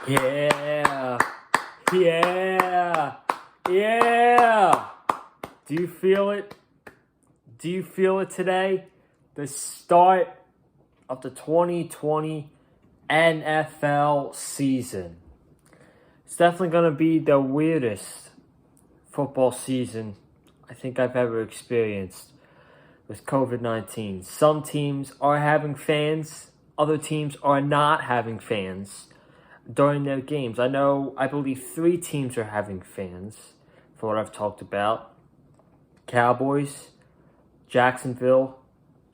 Yeah, yeah, yeah. Do you feel it? Do you feel it today? The start of the 2020 NFL season. It's definitely going to be the weirdest football season I think I've ever experienced with COVID-19. Some teams are having fans, other teams are not having fans during their games. I believe 3 teams are having fans, for what I've talked about. Cowboys, Jacksonville,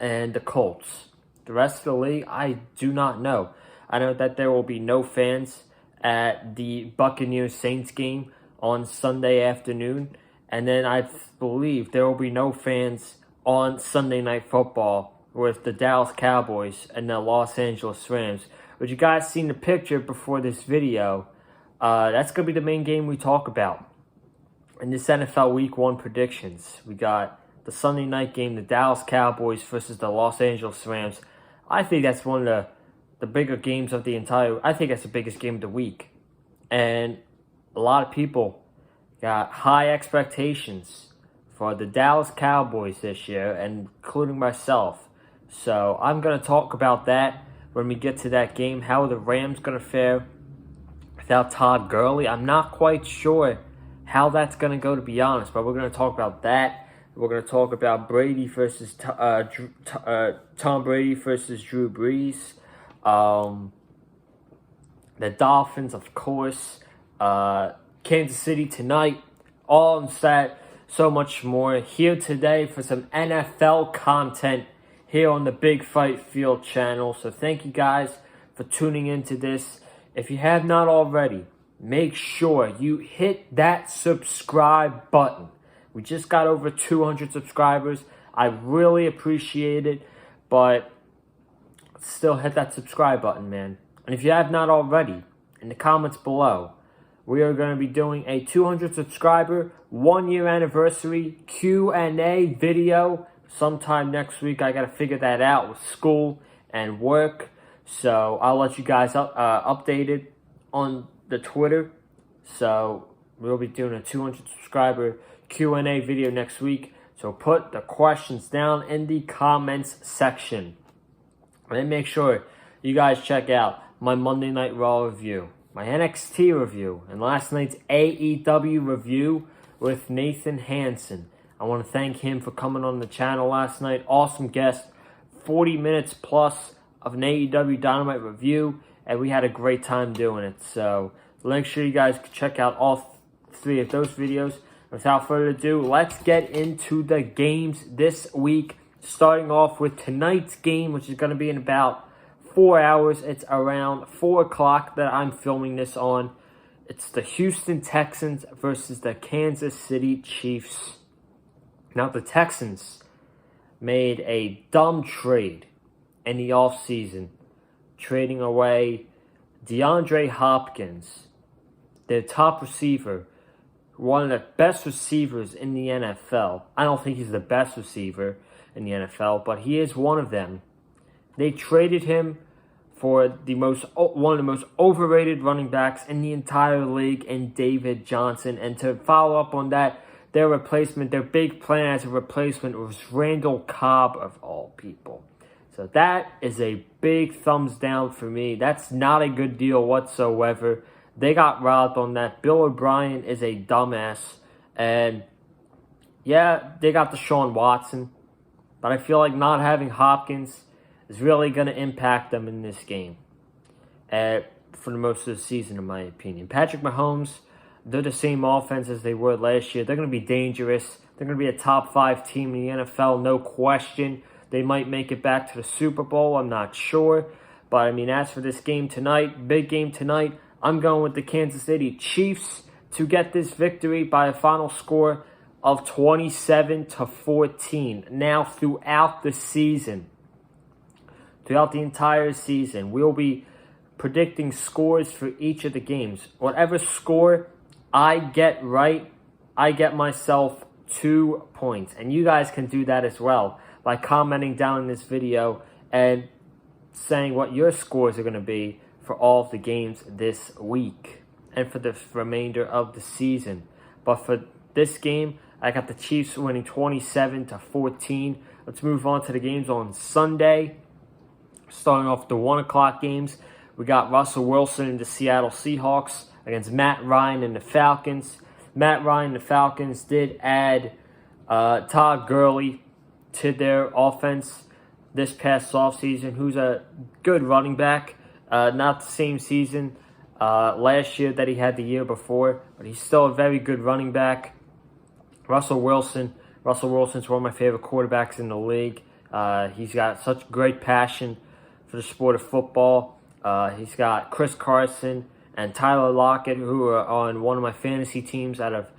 and the Colts. The rest of the league, I do not know. I know that there will be no fans at the Buccaneers-Saints game on Sunday afternoon. And then I believe there will be no fans on Sunday Night Football with the Dallas Cowboys and the Los Angeles Rams. But you guys seen the picture before this video. That's going to be the main game we talk about in this NFL Week 1 predictions. We got the Sunday night game, the Dallas Cowboys versus the Los Angeles Rams. I think that's one of the bigger games of the entire... I think that's the biggest game of the week. And a lot of people got high expectations for the Dallas Cowboys this year, and including myself. So I'm going to talk about that when we get to that game. How are the Rams going to fare without Todd Gurley? I'm not quite sure how that's going to go, to be honest, but we're going to talk about that. We're going to talk about Brady versus Tom Brady versus Drew Brees. The Dolphins, of course. Kansas City tonight. All in that, so much more. Here today for some NFL content here on the Big Fight Field channel. So thank you guys for tuning into this. If you have not already, make sure you hit that subscribe button. We just got over 200 subscribers. I really appreciate it, but still hit that subscribe button, man. And if you have not already, in the comments below, we are going to be doing a 200 subscriber 1-year anniversary Q&A video sometime next week. I got to figure that out with school and work. So I'll let you guys updated on the Twitter. So we'll be doing a 200 subscriber Q&A video next week. So put the questions down in the comments section. And then make sure you guys check out my Monday Night Raw review, my NXT review, and last night's AEW review with Nathan Hansen. I want to thank him for coming on the channel last night. Awesome guest. 40 minutes plus of an AEW Dynamite review, and we had a great time doing it. So make sure you guys can check out all 3 of those videos. Without further ado, let's get into the games this week. Starting off with tonight's game, which is going to be in about 4 hours. It's around 4 o'clock that I'm filming this on. It's the Houston Texans versus the Kansas City Chiefs. Now, the Texans made a dumb trade in the offseason, trading away DeAndre Hopkins, their top receiver, one of the best receivers in the NFL. I don't think he's the best receiver in the NFL, but he is one of them. They traded him for one of the most overrated running backs in the entire league, in David Johnson. And to follow up on that, their big plan as a replacement was Randall Cobb, of all people. So that is a big thumbs down for me. That's not a good deal whatsoever. They got robbed on that. Bill O'Brien is a dumbass. And yeah, they got Deshaun Watson. But I feel like not having Hopkins is really going to impact them in this game for the most of the season, in my opinion. Patrick Mahomes, they're the same offense as they were last year. They're going to be dangerous. They're going to be a top 5 team in the NFL, no question. They might make it back to the Super Bowl. I'm not sure. But, I mean, as for this game tonight, big game tonight, I'm going with the Kansas City Chiefs to get this victory by a final score of 27-14. Now, throughout the entire season, we'll be predicting scores for each of the games. Whatever score I get right, I get myself 2 points. And you guys can do that as well by commenting down in this video and saying what your scores are going to be for all of the games this week and for the remainder of the season. But for this game, I got the Chiefs winning 27-14. Let's move on to the games on Sunday. Starting off the 1 o'clock games, we got Russell Wilson and the Seattle Seahawks against Matt Ryan and the Falcons. Matt Ryan and the Falcons did add Todd Gurley to their offense this past offseason, who's a good running back. Not the same season last year that he had the year before, but he's still a very good running back. Russell Wilson's one of my favorite quarterbacks in the league. He's got such great passion for the sport of football. He's got Chris Carson and Tyler Lockett, who are on one of my fantasy teams. Out of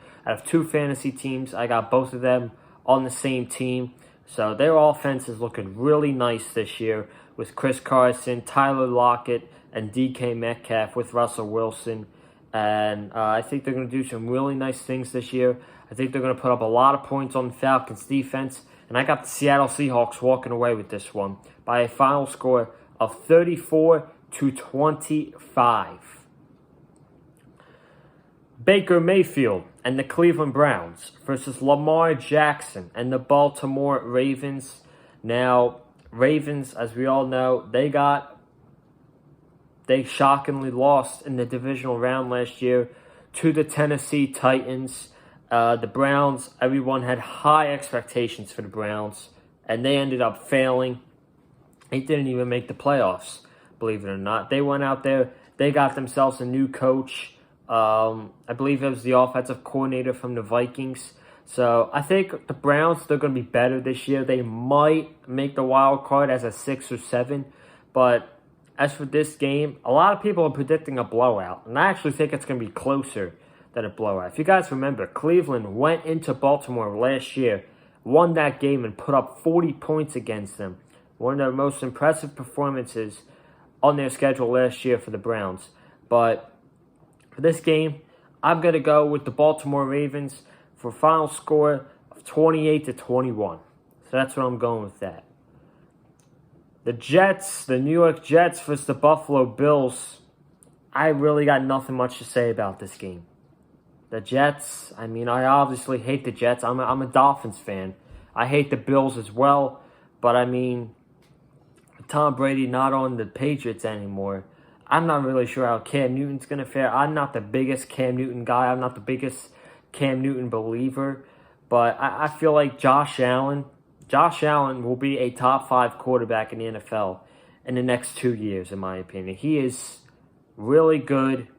2 fantasy teams, I got both of them on the same team. So their offense is looking really nice this year with Chris Carson, Tyler Lockett, and DK Metcalf with Russell Wilson. And I think they're going to do some really nice things this year. I think they're going to put up a lot of points on the Falcons' defense. And I got the Seattle Seahawks walking away with this one by a final score of 34-25. Baker Mayfield and the Cleveland Browns versus Lamar Jackson and the Baltimore Ravens. Now, Ravens, as we all know, they shockingly lost in the divisional round last year to the Tennessee Titans. The Browns, everyone had high expectations for the Browns, and they ended up failing. They didn't even make the playoffs, believe it or not. They went out there, they got themselves a new coach. I believe it was the offensive coordinator from the Vikings. So I think the Browns, they're going to be better this year. They might make the wild card as a 6 or 7. But as for this game, a lot of people are predicting a blowout. And I actually think it's going to be closer than a blowout. If you guys remember, Cleveland went into Baltimore last year, won that game, and put up 40 points against them. One of their most impressive performances on their schedule last year for the Browns. But for this game, I'm going to go with the Baltimore Ravens for a final score of 28-21. So that's what I'm going with that. The Jets, the New York Jets versus the Buffalo Bills. I really got nothing much to say about this game. The Jets, I obviously hate the Jets. I'm a Dolphins fan. I hate the Bills as well. But Tom Brady not on the Patriots anymore. I'm not really sure how Cam Newton's going to fare. I'm not the biggest Cam Newton guy. I'm not the biggest Cam Newton believer. But I feel like Josh Allen will be a top 5 quarterback in the NFL in the next 2 years, in my opinion. He is really good.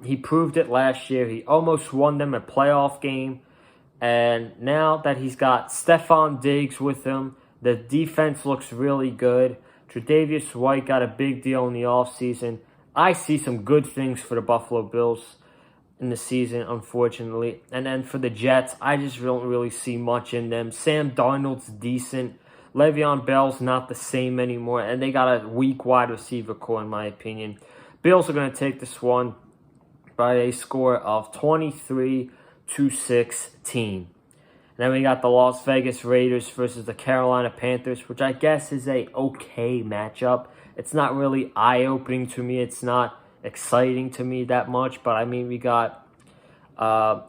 He proved it last year. He almost won them a playoff game. And now that he's got Stephon Diggs with him, the defense looks really good. Tre'Davious White got a big deal in the offseason. I see some good things for the Buffalo Bills in the season, unfortunately. And then for the Jets, I just don't really see much in them. Sam Darnold's decent. Le'Veon Bell's not the same anymore. And they got a weak wide receiver core, in my opinion. Bills are going to take this one by a score of 23-16. Then we got the Las Vegas Raiders versus the Carolina Panthers, which I guess is a okay matchup. It's not really eye-opening to me. It's not exciting to me that much. But, we got the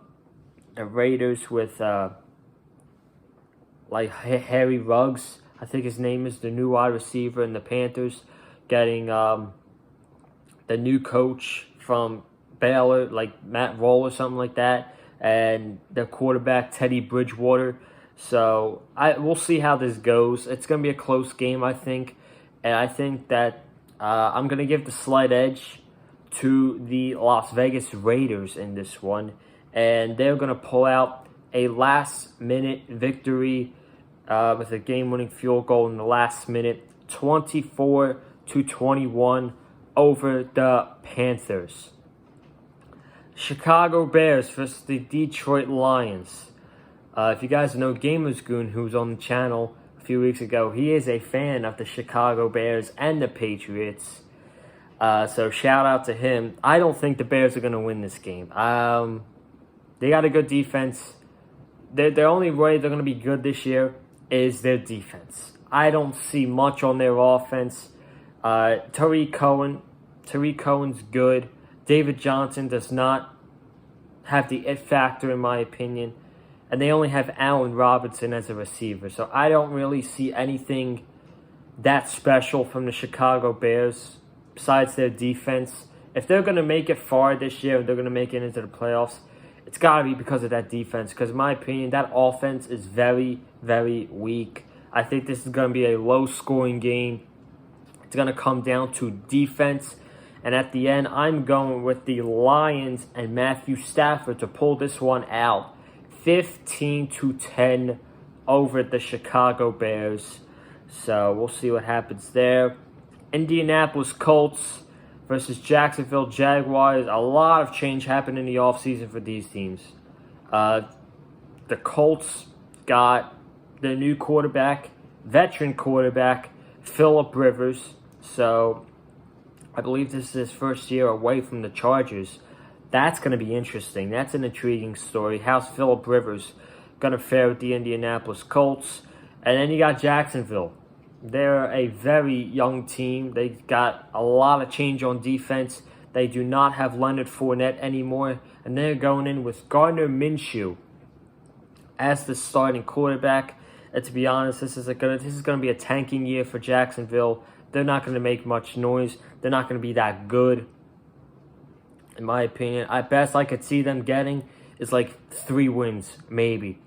Raiders with, Harry Ruggs. I think his name is the new wide receiver. And the Panthers getting the new coach from Baylor, like Matt Rule or something like that. And their quarterback, Teddy Bridgewater. So we'll see how this goes. It's going to be a close game, I think. And I think that I'm going to give the slight edge to the Las Vegas Raiders in this one. And they're going to pull out a last-minute victory with a game-winning field goal in the last minute, 24-21 over the Panthers. Chicago Bears versus the Detroit Lions. If you guys know Gamers Goon, who was on the channel a few weeks ago, he is a fan of the Chicago Bears and the Patriots. So shout out to him. I don't think the Bears are going to win this game. They got a good defense. The only way they're going to be good this year is their defense. I don't see much on their offense. Tariq Cohen, Tariq Cohen's good. David Johnson does not have the it factor, in my opinion. And they only have Allen Robinson as a receiver. So I don't really see anything that special from the Chicago Bears besides their defense. If they're going to make it far this year, they're going to make it into the playoffs, it's got to be because of that defense. Because in my opinion, that offense is very, very weak. I think this is going to be a low-scoring game. It's going to come down to defense. And at the end, I'm going with the Lions and Matthew Stafford to pull this one out. 15-10 over the Chicago Bears. So we'll see what happens there. Indianapolis Colts versus Jacksonville Jaguars. A lot of change happened in the offseason for these teams. The Colts got the new quarterback, veteran quarterback, Phillip Rivers. So I believe this is his first year away from the Chargers. That's going to be interesting. That's an intriguing story. How's Phillip Rivers going to fare with the Indianapolis Colts? And then you got Jacksonville. They're a very young team. They got a lot of change on defense. They do not have Leonard Fournette anymore. And they're going in with Gardner Minshew as the starting quarterback. And to be honest, this is going to be a tanking year for Jacksonville. They're not going to make much noise. They're not going to be that good, in my opinion. At best I could see them getting is like 3 wins, maybe.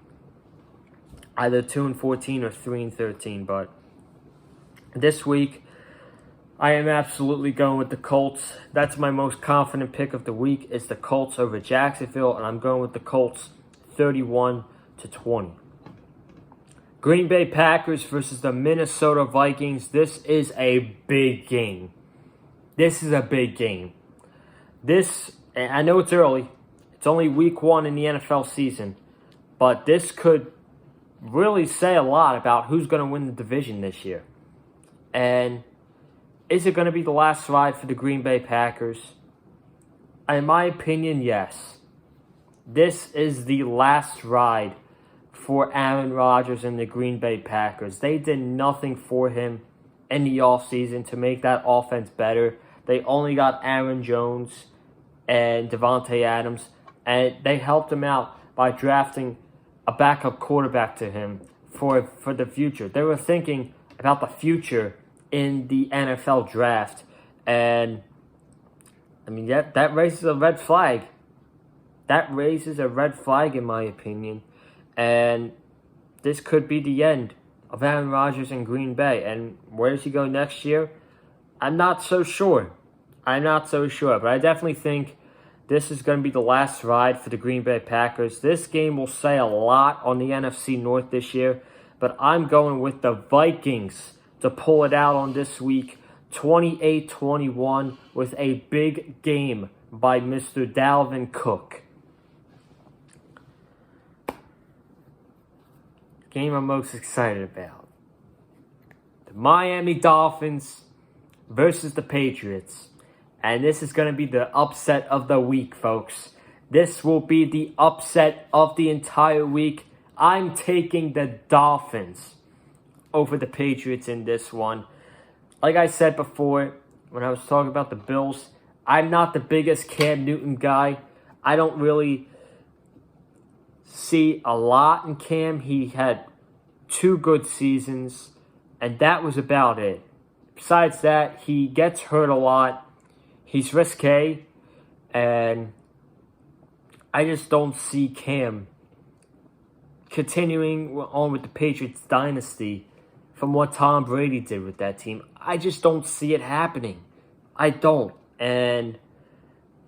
Either 2-14 or 3-13. But this week, I am absolutely going with the Colts. That's my most confident pick of the week. Is the Colts over Jacksonville, and I'm going with the Colts 31-20. Green Bay Packers versus the Minnesota Vikings. This is a big game. This is a big game. I know it's early. It's only week 1 in the NFL season. But this could really say a lot about who's going to win the division this year. And is it going to be the last ride for the Green Bay Packers? In my opinion, yes. This is the last ride for Aaron Rodgers and the Green Bay Packers. They did nothing for him in the offseason to make that offense better. They only got Aaron Jones and Devontae Adams, and they helped him out by drafting a backup quarterback to him for the future. They were thinking about the future in the NFL draft, and I mean that raises a red flag. That raises a red flag in my opinion, and this could be the end of Aaron Rodgers in Green Bay. And where does he go next year? I'm not so sure, but I definitely think this is going to be the last ride for the Green Bay Packers. This game will say a lot on the NFC North this year, but I'm going with the Vikings to pull it out on this week, 28-21, with a big game by Mr. Dalvin Cook. Game I'm most excited about. The Miami Dolphins versus the Patriots. And this is going to be the upset of the week, folks. This will be the upset of the entire week. I'm taking the Dolphins over the Patriots in this one. Like I said before, when I was talking about the Bills, I'm not the biggest Cam Newton guy. I don't really see a lot in Cam. He had 2 good seasons, and that was about it. Besides that, he gets hurt a lot. He's risque, and I just don't see Cam continuing on with the Patriots dynasty from what Tom Brady did with that team. I just don't see it happening. I don't. And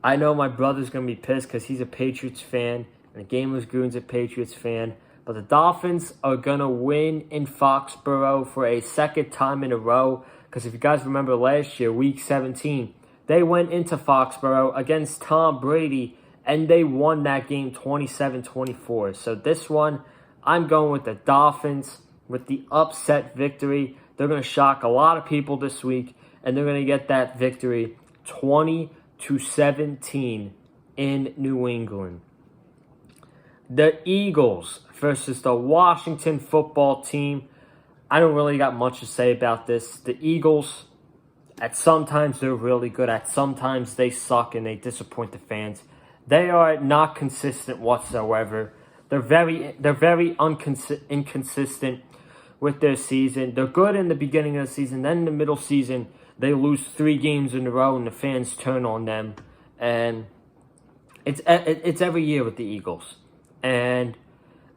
I know my brother's going to be pissed because he's a Patriots fan, and the Game of Goons a Patriots fan. But the Dolphins are going to win in Foxborough for a second time in a row. Because if you guys remember last year, Week 17, they went into Foxborough against Tom Brady, and they won that game 27-24. So this one, I'm going with the Dolphins with the upset victory. They're going to shock a lot of people this week, and they're going to get that victory 20-17 in New England. The Eagles versus the Washington football team. I don't really got much to say about this. The Eagles At sometimes they're really good. At sometimes they suck and they disappoint the fans. They are not consistent whatsoever. They're very inconsistent with their season. They're good in the beginning of the season. Then in the middle season, they lose 3 games in a row and the fans turn on them. And it's every year with the Eagles. And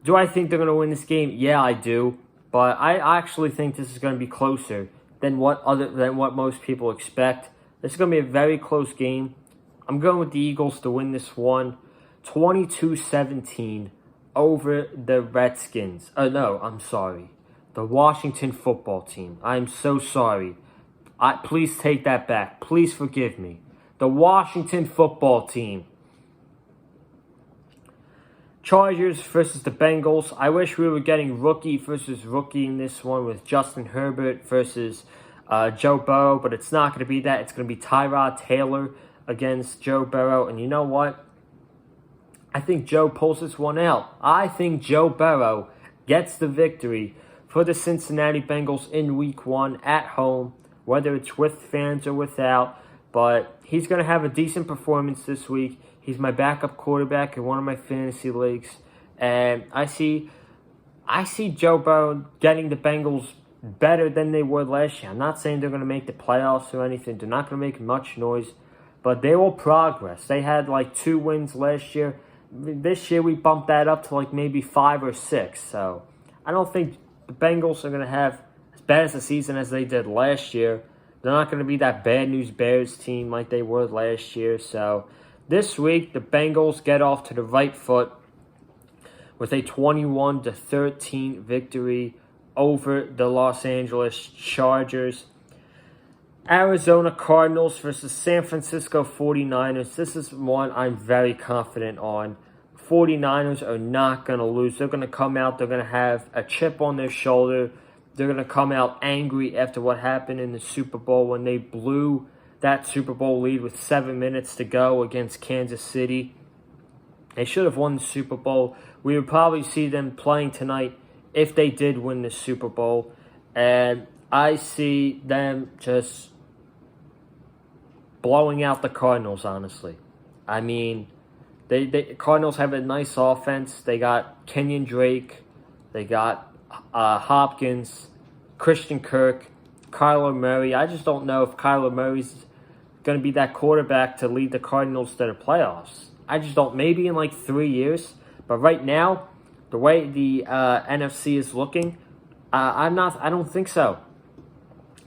do I think they're going to win this game? Yeah, I do. But I actually think this is going to be closer than what most people expect. This is going to be a very close game. I'm going with the Eagles to win this one 22-17 over the Redskins. No, I'm sorry. The Washington football team. I'm so sorry. Please take that back. Please forgive me. The Washington football team. Chargers versus the Bengals. I wish we were getting rookie versus rookie in this one with Justin Herbert versus Joe Burrow, but it's not going to be that. It's going to be Tyrod Taylor against Joe Burrow. And you know what? I think Joe pulls this one out. I think Joe Burrow gets the victory for the Cincinnati Bengals in Week 1 at home, whether it's with fans or without. But he's going to have a decent performance this week. He's my backup quarterback in one of my fantasy leagues. And I see Joe Burrow getting the Bengals better than they were last year. I'm not saying they're going to make the playoffs or anything. They're not going to make much noise. But they will progress. They had like 2 wins last year. This year we bumped that up to like maybe 5 or 6. So I don't think the Bengals are going to have as bad as a season as they did last year. They're not going to be that bad news Bears team like they were last year. So this week, the Bengals get off to the right foot with a 21-13 victory over the Los Angeles Chargers. Arizona Cardinals versus San Francisco 49ers. This is one I'm very confident on. 49ers are not going to lose. They're going to come out. They're going to have a chip on their shoulder. They're going to come out angry after what happened in the Super Bowl when they blew that Super Bowl lead with 7 minutes to go against Kansas City. They should have won the Super Bowl. We would probably see them playing tonight if they did win the Super Bowl. And I see them just blowing out the Cardinals, honestly. I mean, the Cardinals have a nice offense. They got Kenyon Drake. They got Hopkins, Christian Kirk, Kyler Murray. I just don't know if Kyler Murray's going to be that quarterback to lead the Cardinals to the playoffs. I just don't. Maybe in like 3 years. But right now, the way the NFC is looking, I don't think so.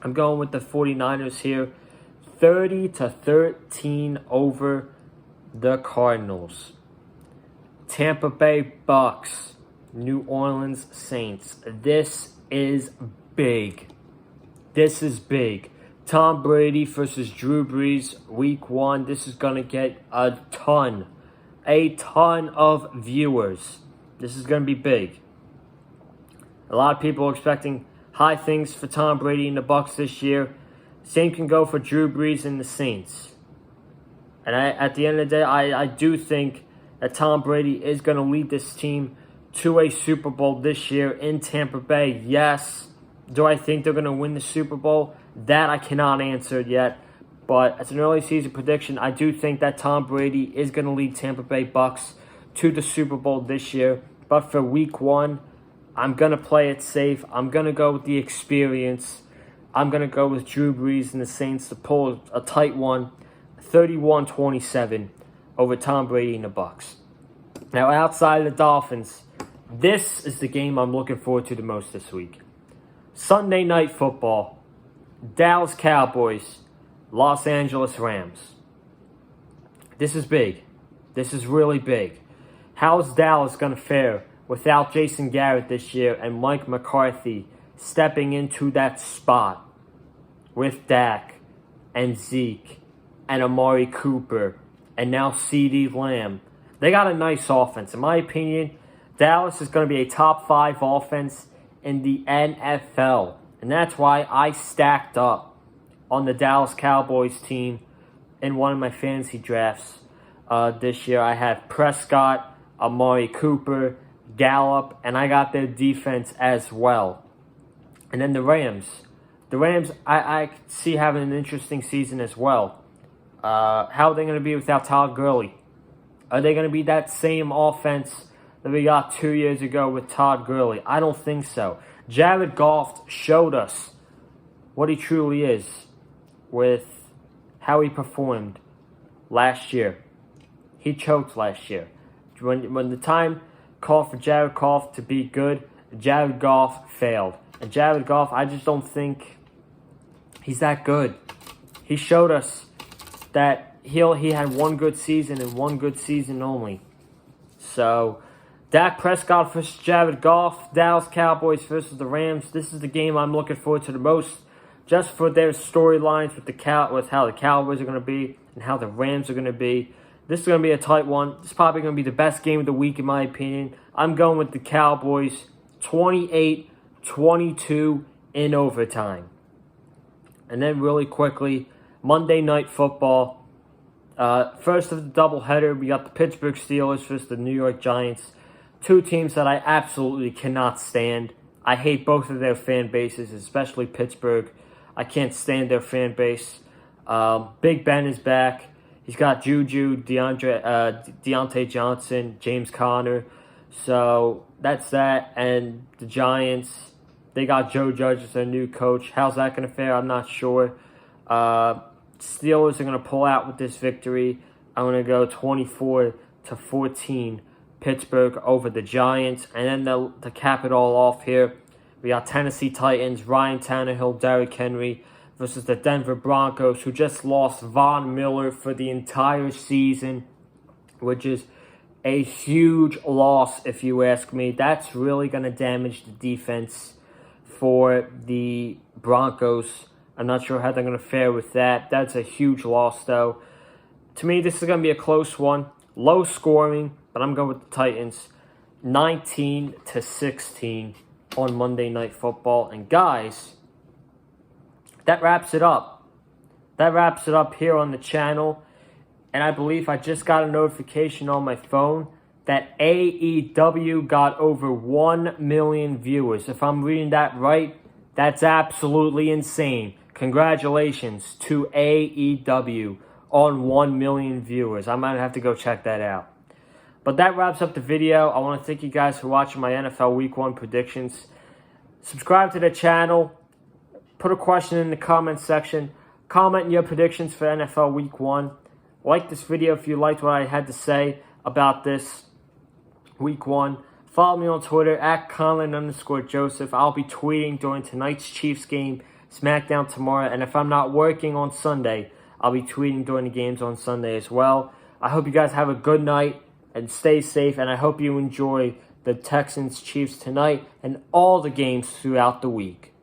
I'm going with the 49ers here. 30-13 over the Cardinals. Tampa Bay Bucks, New Orleans Saints. This is big. This is big. Tom Brady versus Drew Brees, Week 1. This is going to get a ton of viewers. This is going to be big. A lot of people are expecting high things for Tom Brady and the Bucks this year. Same can go for Drew Brees and the Saints. And at the end of the day, I do think that Tom Brady is going to lead this team to a Super Bowl this year in Tampa Bay. Yes. Do I think they're going to win the Super Bowl? That I cannot answer yet. But as an early season prediction, I do think that Tom Brady is going to lead Tampa Bay Bucks to the Super Bowl this year. But for Week 1, I'm going to play it safe. I'm going to go with the experience. I'm going to go with Drew Brees and the Saints to pull a tight one, 31-27 over Tom Brady and the Bucks. Now, outside of the Dolphins, this is the game I'm looking forward to the most this week. Sunday Night Football, Dallas Cowboys, Los Angeles Rams. This is big. This is really big. How is Dallas going to fare without Jason Garrett this year and Mike McCarthy stepping into that spot with Dak and Zeke and Amari Cooper and now CeeDee Lamb? They got a nice offense. In my opinion, Dallas is going to be a top 5 offense in the NFL. And that's why I stacked up on the Dallas Cowboys team in one of my fantasy drafts this year. I had Prescott, Amari Cooper, Gallup, and I got their defense as well. And then the Rams. The Rams, I see having an interesting season as well. How are they going to be without Todd Gurley? Are they going to be that same offense that we got 2 years ago with Todd Gurley? I don't think so. Jared Goff showed us what he truly is with how he performed last year. He choked last year. When the time called for Jared Goff to be good, Jared Goff failed. And Jared Goff, I just don't think he's that good. He showed us that he had one good season and one good season only. So, Dak Prescott versus Jared Goff, Dallas Cowboys versus the Rams. This is the game I'm looking forward to the most, just for their storylines with how the Cowboys are going to be and how the Rams are going to be. This is going to be a tight one. This is probably going to be the best game of the week, in my opinion. I'm going with the Cowboys 28-22 in overtime. And then really quickly, Monday Night Football. First of the doubleheader, we got the Pittsburgh Steelers versus the New York Giants. Two teams that I absolutely cannot stand. I hate both of their fan bases, especially Pittsburgh. I can't stand their fan base. Big Ben is back. He's got Juju, Deontay Johnson, James Conner. So that's that. And the Giants, they got Joe Judge as their new coach. How's that going to fare? I'm not sure. Steelers are going to pull out with this victory. I'm going to go 24-14 Pittsburgh over the Giants. And then to cap it all off here, we got Tennessee Titans, Ryan Tannehill, Derrick Henry versus the Denver Broncos, who just lost Von Miller for the entire season, which is a huge loss if you ask me. That's really going to damage the defense for the Broncos. I'm not sure how they're going to fare with that. That's a huge loss, though. To me, this is going to be a close one. Low scoring, but I'm going with the Titans. 19-16 on Monday Night Football. And guys, that wraps it up. That wraps it up here on the channel. And I believe I just got a notification on my phone that AEW got over 1 million viewers. If I'm reading that right, that's absolutely insane. Congratulations to AEW on 1 million viewers. I might have to go check that out. But that wraps up the video. I want to thank you guys for watching my NFL Week 1 predictions. Subscribe to the channel. Put a question in the comment section. Comment your predictions for NFL Week 1. Like this video if you liked what I had to say about this Week 1. Follow me on Twitter at Colin_Joseph. I'll be tweeting during tonight's Chiefs game, SmackDown tomorrow. And if I'm not working on Sunday, I'll be tweeting during the games on Sunday as well. I hope you guys have a good night and stay safe. And I hope you enjoy the Texans Chiefs tonight and all the games throughout the week.